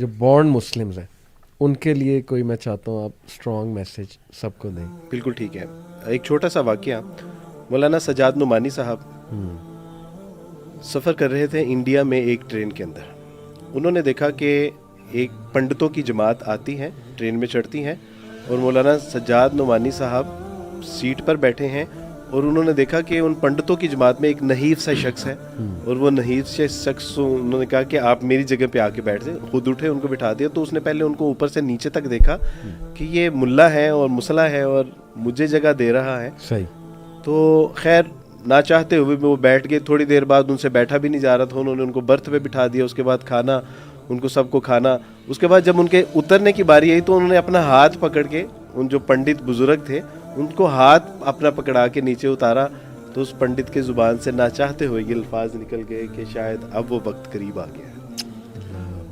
جو born Muslims ہیں ان کے لیے کوئی میں چاہتا ہوں آپ اسٹرانگ میسیج سب کو دیں. بالکل ٹھیک ہے. ایک چھوٹا سا واقعہ, مولانا سجاد نعمانی صاحب سفر کر رہے تھے انڈیا میں ایک ٹرین کے اندر. انہوں نے دیکھا کہ ایک پنڈتوں کی جماعت آتی ہے, ٹرین میں چڑھتی ہیں, اور مولانا سجاد نعمانی صاحب سیٹ پر بیٹھے ہیں, اور انہوں نے دیکھا کہ ان پنڈتوں کی جماعت میں ایک نحیف سا شخص ہے, اور وہ نحیف سے شخص انہوں نے کہا کہ آپ میری جگہ پہ آ کے بیٹھ جائیں. خود اٹھے, ان کو بٹھا دیا. تو اس نے پہلے ان کو اوپر سے نیچے تک دیکھا کہ یہ ملا ہے اور مسلح ہے اور مجھے جگہ دے رہا ہے. صحیح. تو خیر نہ چاہتے ہوئے وہ بیٹھ گئے. تھوڑی دیر بعد ان سے بیٹھا بھی نہیں جا رہا تھا, انہوں نے ان کو برتھ پہ بٹھا دیا. اس کے بعد کھانا ان کو سب کو کھانا. اس کے بعد جب ان کے اترنے کی باری آئی تو انہوں نے اپنا ہاتھ پکڑ کے, ان جو پنڈت بزرگ تھے ان کو ہاتھ اپنا پکڑا کے نیچے اتارا. تو اس پنڈت کے زبان سے نہ چاہتے ہوئے یہ الفاظ نکل گئے کہ شاید اب وہ وقت قریب آ گیا ہے.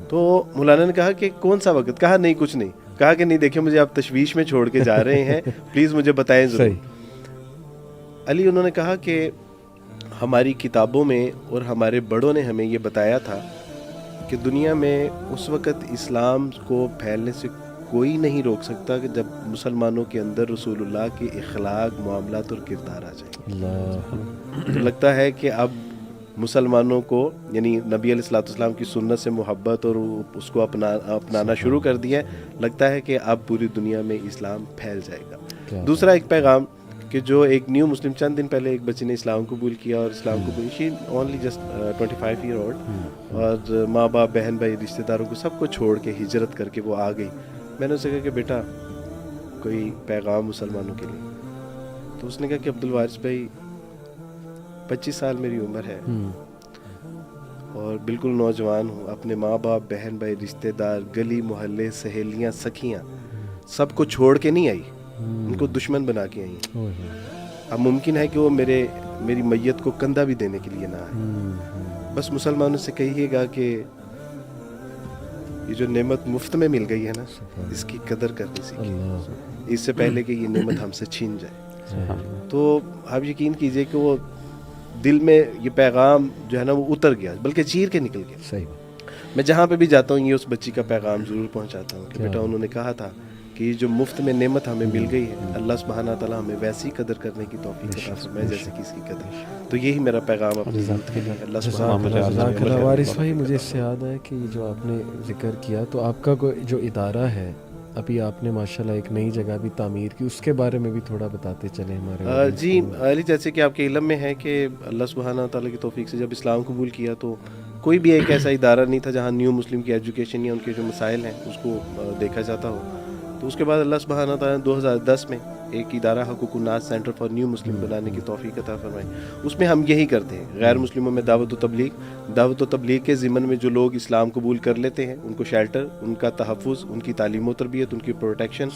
تو مولانا نے کہا کہ کون سا وقت؟ کہا نہیں کچھ نہیں. کہا کہ نہیں دیکھیں مجھے آپ تشویش میں چھوڑ کے جا رہے ہیں, پلیز مجھے بتائیں ضرور. علی انہوں نے کہا کہ ہماری کتابوں میں اور ہمارے بڑوں نے ہمیں یہ بتایا تھا کہ دنیا میں اس وقت اسلام کو پھیلنے سے کوئی نہیں روک سکتا کہ جب مسلمانوں کے اندر رسول اللہ کے اخلاق, معاملات اور کردار آ جائیں. تو لگتا ہے کہ اب مسلمانوں کو یعنی نبی علیہ الصلوۃ والسلام کی سنت سے محبت اور اس کو اپنانا شروع کر دیا ہے. لگتا ہے کہ اب پوری دنیا میں اسلام پھیل جائے گا. دوسرا ایک پیغام کہ جو ایک نیو مسلم, چند دن پہلے ایک بچی نے اسلام قبول کیا, اور اسلام قبول, شی اونلی جسٹ 25 ایئر اولڈ, اور ماں باپ, بہن بھائی, رشتہ داروں کو سب کو چھوڑ کے ہجرت کر کے وہ آ گئی. میں نے اسے کہا کہ بیٹا کوئی پیغام مسلمانوں کے لیے. تو اس نے کہا کہ عبد الوارث بھائی 25 سال میری عمر ہے اور بالکل نوجوان ہوں. اپنے ماں باپ, بہن بھائی, رشتہ دار, گلی محلے, سہیلیاں, سکھیاں, سب کو چھوڑ کے نہیں آئی, ان کو دشمن بنا کے آئی. اب ممکن ہے کہ وہ میری میت کو کندھا بھی دینے کے لیے نہ آئے. بس مسلمانوں سے کہیے گا کہ یہ جو نعمت مفت میں مل گئی ہے نا, اس کی قدر کرنی سیکھیں اس سے پہلے کہ یہ نعمت ہم سے چھین جائے. تو آپ یقین کیجئے کہ وہ دل میں یہ پیغام جو ہے نا وہ اتر گیا, بلکہ چیر کے نکل گیا. صحیح. میں جہاں پہ بھی جاتا ہوں یہ اس بچی کا پیغام ضرور پہنچاتا ہوں کہ بیٹا انہوں نے کہا تھا کہ یہ جو مفت میں نعمت ہمیں مل گئی ہے, اللہ سبحانہ تعالیٰ ہمیں ویسی قدر کرنے کی توفیق عطا فرمائے جیسے کہ اس کی قدر. تو یہی میرا پیغام اپنی ذات کے لیے. اللہ سبحانہ تعالیٰ. وارث بھائی مجھے اس سے یاد ہے کہ جو آپ نے ذکر کیا تو آپ کا جو ادارہ ہے ابھی آپ نے ماشاءاللہ ایک نئی جگہ بھی تعمیر کی, اس کے بارے میں بھی تھوڑا بتاتے چلیں ہمارے. جی علی, جیسے کہ آپ کے علم میں ہے کہ اللہ سبحانہ تعالیٰ کی توفیق سے جب اسلام قبول کیا تو کوئی بھی ایک ایسا ادارہ نہیں تھا جہاں نیو مسلم کی ایجوکیشن یا ان کے جو مسائل ہیں اس کو دیکھا جاتا ہو. تو اس کے بعد اللہ سبحانہ تعالیٰ نے 2010 میں ایک ادارہ حقوق الناس سینٹر فار نیو مسلم بنانے کی توفیق عطا فرمائی. اس میں ہم یہی کرتے ہیں, غیر مسلموں میں دعوت و تبلیغ کے ضمن میں جو لوگ اسلام قبول کر لیتے ہیں ان کو شیلٹر, ان کا تحفظ, ان کی تعلیم و تربیت, ان کی پروٹیکشن,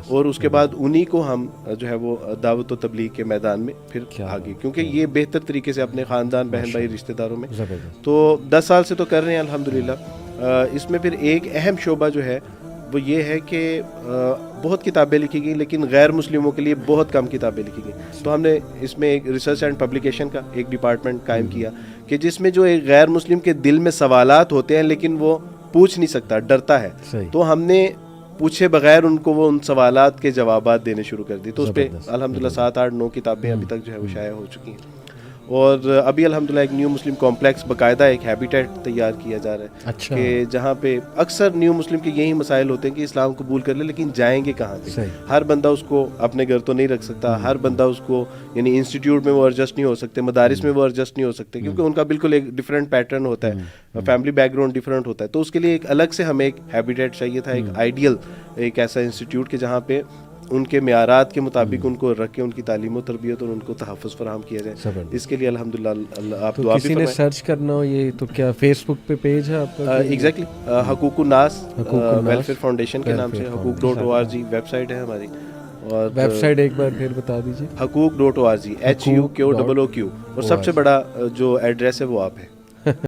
اور اس کے بعد انہی کو ہم جو ہے وہ دعوت و تبلیغ کے میدان میں پھر آگے, کیونکہ یہ بہتر طریقے سے اپنے خاندان, بہن بھائی, رشتہ داروں میں. تو 10 سال سے تو کر رہے ہیں الحمدللہ. اس میں پھر ایک اہم شعبہ جو ہے وہ یہ ہے کہ بہت کتابیں لکھی گئیں لیکن غیر مسلموں کے لیے بہت کم کتابیں لکھی گئیں. تو ہم نے اس میں ایک ریسرچ اینڈ پبلیکیشن کا ایک ڈپارٹمنٹ قائم کیا کہ جس میں جو ایک غیر مسلم کے دل میں سوالات ہوتے ہیں لیکن وہ پوچھ نہیں سکتا, ڈرتا ہے, تو ہم نے پوچھے بغیر ان کو وہ ان سوالات کے جوابات دینے شروع کر دی. تو اس پہ الحمدللہ 7, 8, 9 کتابیں ابھی تک جو ہے وہ شائع ہو چکی ہیں. اور ابھی الحمدللہ ایک نیو مسلم کمپلیکس باقاعدہ ایک ہیبیٹیٹ تیار کیا جا رہا ہے کہ جہاں پہ اکثر نیو مسلم کے یہی مسائل ہوتے ہیں کہ اسلام قبول کر لے لیکن جائیں گے کہاں پہ. ہر بندہ اس کو اپنے گھر تو نہیں رکھ سکتا, ہر بندہ اس کو یعنی انسٹیٹیوٹ میں وہ ایڈجسٹ نہیں ہو سکتے, مدارس میں وہ ایڈجسٹ نہیں ہو سکتے کیونکہ ان کا بالکل ایک ڈفرینٹ پیٹرن ہوتا ہے, فیملی بیک گراؤنڈ ڈفرینٹ ہوتا ہے. تو اس کے لیے ایک الگ سے ہمیں ایک ہیبیٹیٹ چاہیے تھا, ایک آئیڈیل ایک ایسا انسٹیٹیوٹ کہ جہاں پہ ان کے معیارات کے مطابق ان کو رکھ کے ان کی تعلیم و تربیت اور ان کو تحفظ فراہم کیا جائے. اس کے لیے الحمدللہ آپ دعا بھی کسی نے سرچ کرنا ہو یہ تو کیا فیس بک پہ پیج ہے آپ کا؟ ایگزیکٹلی, حقوق الناس ویلفیئر فاؤنڈیشن کے نام سے حقوق.org ویب سائٹ ہے ہماری. اور ویب سائٹ ایک بار پھر بتا دیجیے. حقوق.org HUQOOQ. اور سب سے بڑا جو ایڈریس ہے وہ آپ ہے